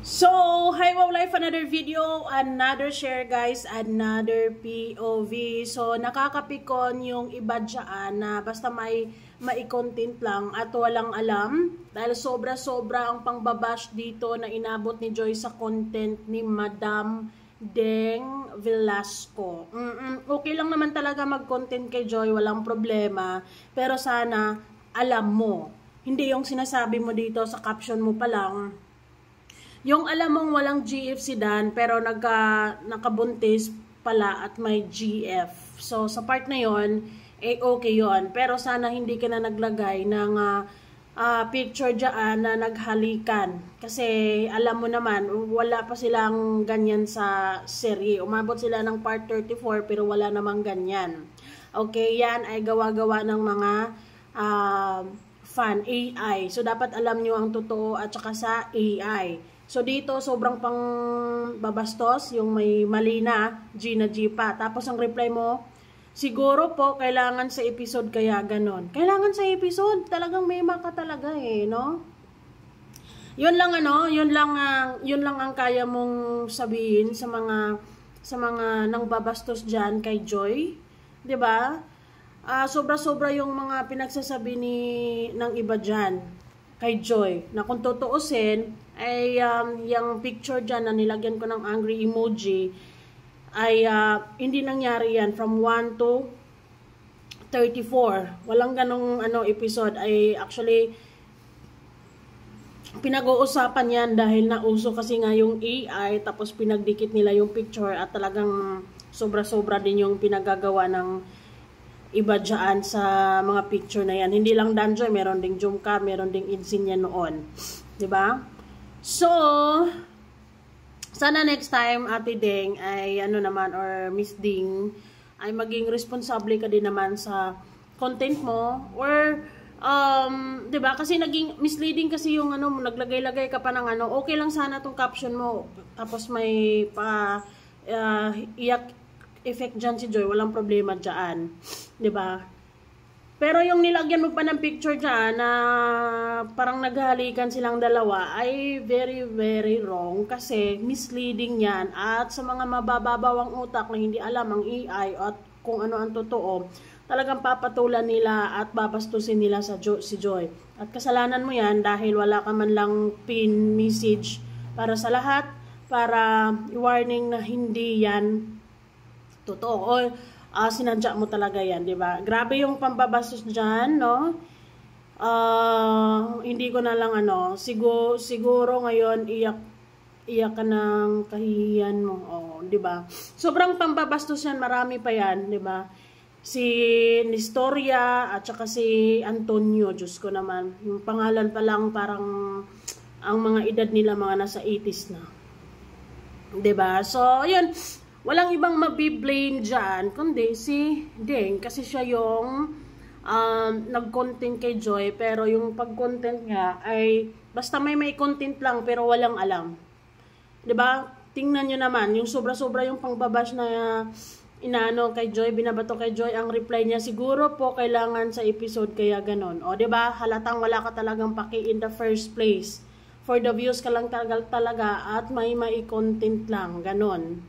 So, hi Wow Life, another video, another share guys, another POV. So, nakakapikon yung iba dyan na basta may content lang at walang alam. Dahil sobra-sobra ang pangbabash dito na inabot ni Joy sa content ni Madam Deng Velasco. Okay lang naman talaga mag-content kay Joy, walang problema. Pero sana alam mo, hindi yung sinasabi mo dito sa caption mo pa lang. Yung alam mong walang GF si Dan pero nakabuntis pala at may GF. So sa part na yon, okay yon. Pero sana hindi ka na naglagay ng picture dyan na naghalikan. Kasi alam mo naman, wala pa silang ganyan sa serye. Umabot sila ng part 34 pero wala namang ganyan. Okay, yan ay gawa-gawa ng mga fan, AI. So dapat alam nyo ang totoo at saka sa AI. So dito sobrang pang babastos, yung may mali na, G na G pa. Tapos ang reply mo, siguro po kailangan sa episode kaya ganon. Kailangan sa episode, talagang may maka talaga no? Yun lang yun lang ang kaya mong sabihin sa mga nang babastos diyan kay Joy, 'di ba? Sobra-sobra yung mga pinagsasabi ng iba diyan kay Joy, na kung tutuusin ay yung picture dyan na nilagyan ko ng angry emoji ay hindi nangyari yan from 1 to 34. Walang ganong episode. Ay actually pinag-uusapan yan dahil nauso kasi nga yung AI, tapos pinagdikit nila yung picture at talagang sobra-sobra din yung pinagagawa ng iba dyan sa mga picture na yan. Hindi lang Danjoy, meron ding Jumka, meron ding Insinya noon. 'Di ba? So, sana next time, Ate Deng, ay naman, or Miss Ding, ay maging responsable ka din naman sa content mo. Or, 'di ba? Kasi naging misleading kasi yung naglagay-lagay ka pa ng okay lang sana tong caption mo. Tapos may iyak effect dyan si Joy, walang problema dyan. 'Di ba? Pero yung nilagyan mo pa ng picture dyan na parang naghahalikan silang dalawa ay very, very wrong kasi misleading yan. At sa mga mabababawang utak na hindi alam ang AI at kung ano ang totoo, talagang papatulan nila at babastusin nila si Joy. At kasalanan mo yan dahil wala ka man lang pin message para sa lahat, para i-warning na hindi yan totoo. O sinadya mo talaga yan, di ba? Grabe yung pambabastos dyan, no? Hindi ko na lang siguro ngayon iyak ka ng kahihiyan mo, di ba? Sobrang pambabastos yan, marami pa yan, di ba? Si Nestoria at saka si Antonio, Diyos ko naman. Yung pangalan pa lang parang ang mga edad nila mga nasa 80s na. Di ba? So, yun. Walang ibang mabiblame dyan, kundi si Deng. Kasi siya yung nag-content kay Joy. Pero yung pag-content nga ay basta may content lang pero walang alam. 'Di ba? Tingnan nyo naman, yung sobra-sobra yung pangbabash na kay Joy, binabato kay Joy. Ang reply niya, siguro po kailangan sa episode kaya ganon. O 'di ba? Halatang wala ka talagang paki in the first place. For the views ka lang talaga at may content lang, ganon.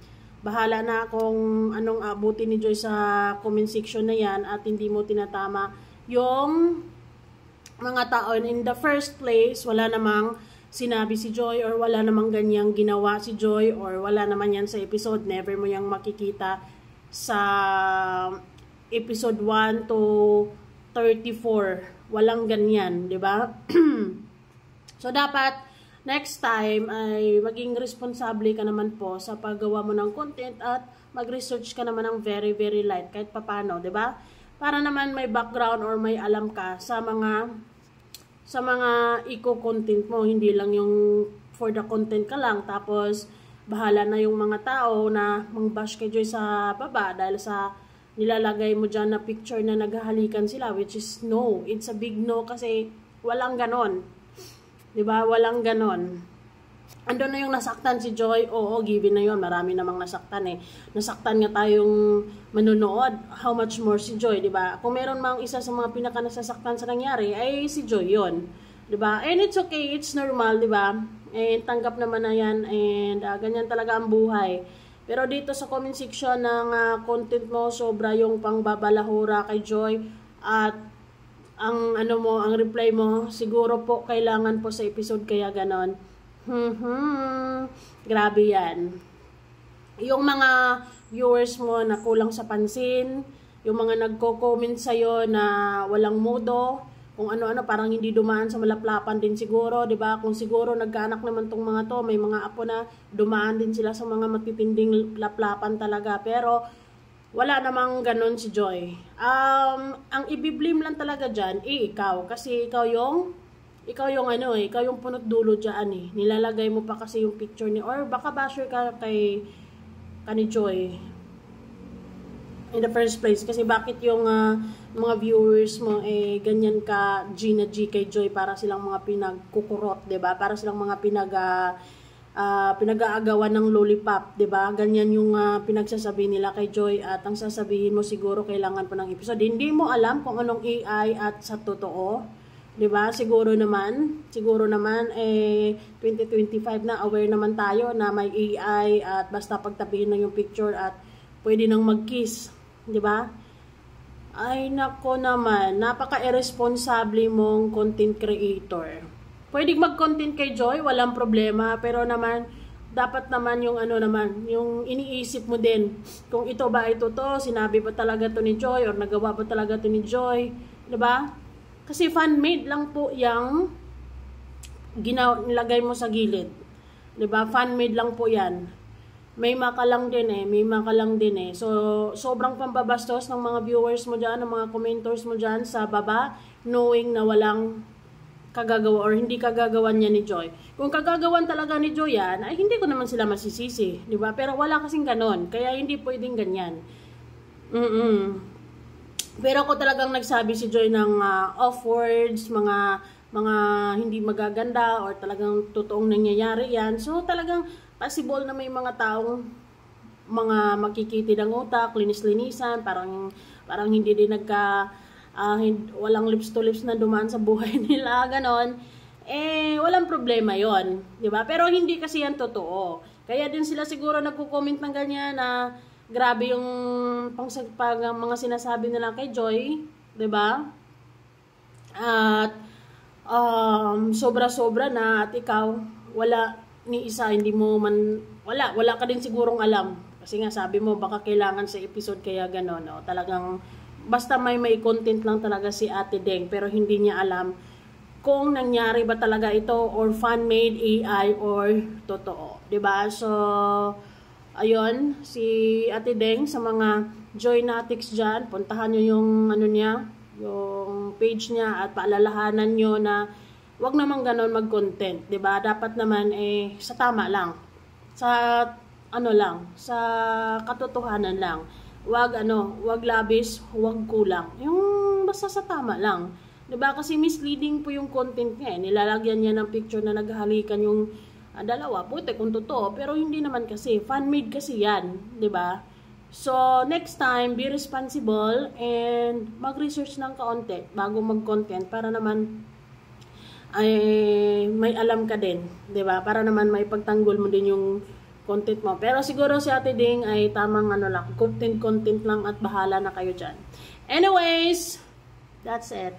Bahala na kung anong abutin ni Joy sa comment section na yan at hindi mo tinatama yung mga tao. In the first place, wala namang sinabi si Joy or wala namang ganyang ginawa si Joy or wala naman yan sa episode. Never mo yang makikita sa episode 1 to 34. Walang ganyan, di ba? So, dapat next time ay maging responsable ka naman po sa paggawa mo ng content at mag-research ka naman ng very, very light kahit papano, 'di ba? Para naman may background or may alam ka sa mga eco-content mo, hindi lang yung for the content ka lang tapos bahala na yung mga tao na mang-bash kay Joy sa baba dahil sa nilalagay mo diyan na picture na naghahalikan sila, which is no, it's a big no kasi walang ganon. Diba? Walang ganon. Ando na yung nasaktan si Joy. Oo, given na yun. Marami namang nasaktan eh. Nasaktan nga tayong manunood. How much more si Joy, diba? Kung meron mang isa sa mga pinaka-nasasaktan sa nangyari, ay si Joy yun. Diba? And it's okay. It's normal, diba? and tanggap naman na yan, and ganyan talaga ang buhay. Pero dito sa comment section ng content mo, sobra yung pangbabalahura kay Joy, at ang ang reply mo, siguro po kailangan po sa episode kaya ganon. Grabe yan. Yung mga viewers mo na kulang sa pansin, yung mga nagko-comment sa'yo na walang modo, kung ano-ano, parang hindi dumaan sa malaplapan din siguro, di ba? Kung siguro nagkaanak naman tong mga to, may mga apo na dumaan din sila sa mga matitinding laplapan talaga. Pero wala namang ganon si Joy. Ang ibiblim lang talaga dyan, ikaw. Kasi ikaw yung punot dulo dyan Nilalagay mo pa kasi yung picture ni, or baka basher ka ni Joy in the first place. Kasi bakit yung mga viewers mo ganyan ka G na G kay Joy, para silang mga pinagkukurot, 'di ba? Para silang mga pinag-aagawan ng lollipop, 'di ba? Ganyan yung pinagsasabi nila kay Joy, at ang sasabihin mo siguro kailangan pa ng episode. Hindi mo alam kung anong AI at sa totoo, 'di ba? Siguro naman 2025 na, aware naman tayo na may AI, at basta pagtabihin lang yung picture at pwede nang mag-kiss, 'di ba? Ay nako naman, napaka-irresponsible mong content creator. Pwede mag-content kay Joy, walang problema, pero naman dapat naman yung yung iniisip mo din kung ito ba ito sinabi ba talaga to ni Joy, or nagawa ba talaga to ni Joy, 'di ba? Kasi fan-made lang po yung nilagay mo sa gilid. 'Di ba? Fan-made lang po 'yan. May makalang din So, sobrang pambabastos ng mga viewers mo dyan, ng mga commenters mo dyan sa baba, knowing na walang kagagawa or hindi kagagawan niya ni Joy. Kung kagagawan talaga ni Joy yan, ay hindi ko naman sila masisisi, di ba? Pero wala kasing ganon, kaya hindi pwedeng ganyan. Pero ako talagang nagsabi si Joy ng off words, mga hindi magaganda, or talagang totoong nangyayari yan. So talagang possible na may mga taong mga makikitid ang utak, linis-linisan, parang hindi din walang lips to lips na dumaan sa buhay nila, ganon. Walang problema yon, di ba? Pero hindi kasi yan totoo. Kaya din sila siguro nagko-comment ng ganyan na grabe yung mga sinasabi nila kay Joy, di ba? At sobra-sobra na, at ikaw wala ni isa, hindi mo man wala ka din sigurong alam, kasi nga sabi mo baka kailangan sa episode kaya gano'n, talagang basta may content lang talaga si Ate Deng, pero hindi niya alam kung nangyari ba talaga ito, or fan-made AI, or totoo, 'di ba? So ayun, si Ate Deng, sa mga Joynatics dyan, puntahan niyo yung yung page niya, at paalalahanan niyo na wag naman ganon mag-content, 'di ba? Dapat naman sa tama lang. Sa sa katotohanan lang. Wag labis, wag kulang. Yung basta sa tama lang. 'Di ba? Kasi misleading po yung content niya. Nilalagyan niya ng picture na naghahalikan yung dalawa. Puti kung totoo, pero hindi naman kasi fan-made kasi 'yan, 'di ba? So, next time, be responsible and mag-research ng kaunti bago mag-content, para naman ay may alam ka din, 'di ba? Para naman may pagtanggol mo din yung content mo. Pero siguro si Ate Ding ay tamang lang, content lang, at bahala na kayo diyan. Anyways, that's it.